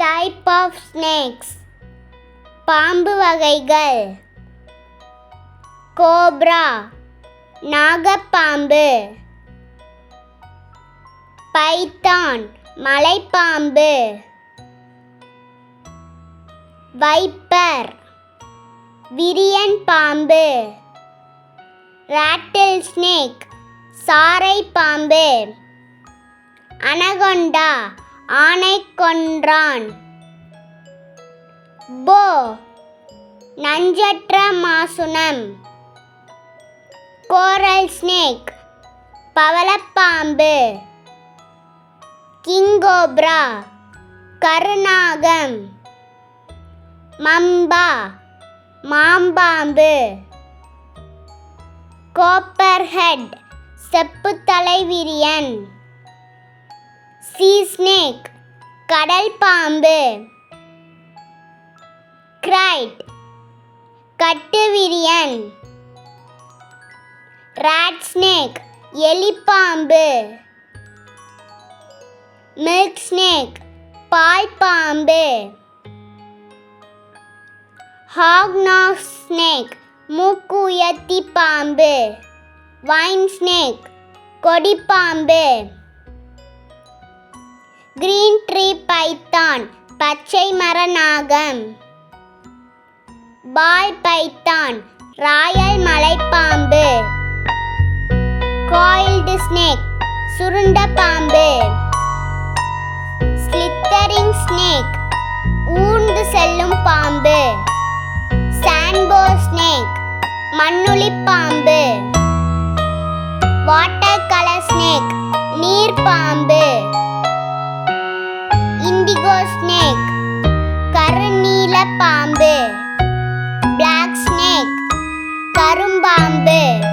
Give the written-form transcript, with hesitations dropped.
Type of snakes. பாம்பு வகைகள். Cobra நாகப்பாம்பு. Python மலைப்பாம்பு. வைப்பர் விரியன் பாம்பு. ராட்டில் ஸ்னேக் சாரை பாம்பு. அனகொண்டா ஆனைக்கொன்றான். போ நஞ்சற்ற மாசுணம். கோரல் ஸ்னேக் பவளப்பாம்பு. கிங்கோப்ரா கருநாகம். மம்பா மாம்பாம்பு. கோப்பர்ஹெட் செப்புத்தலை விரியன். சீ ஸ்னேக் கடல் பாம்பு. கிரைட் கட்டுவிரியன். ராட் ஸ்னேக் எலிப்பாம்பு. மில்க் ஸ்னேக் பால் பாம்பு. ஹாக்நாஸ் ஸ்னேக் மூக்கு உயர்த்தி பாம்பு. வைன் ஸ்னேக் கொடிப்பாம்பு. கிரீன் ட்ரீ பைத்தான் பச்சை மர நாகம். பால் பைத்தான் ராயல் மலைப்பாம்பு. காயில்டு ஸ்னேக் சுருண்ட பாம்பு. ஸ்லித்தரிங் ஸ்னேக் ஊர்ந்து செல்லும் பாம்பு. சான்போ ஸ்னேக் மண்ணுளி பாம்பு. வாட்டர் கலர் ஸ்னேக் நீர் பாம்பு. இண்டிகோ ஸ்னேக் கருநீல பாம்பு. Black snake கரும்பாம்பு.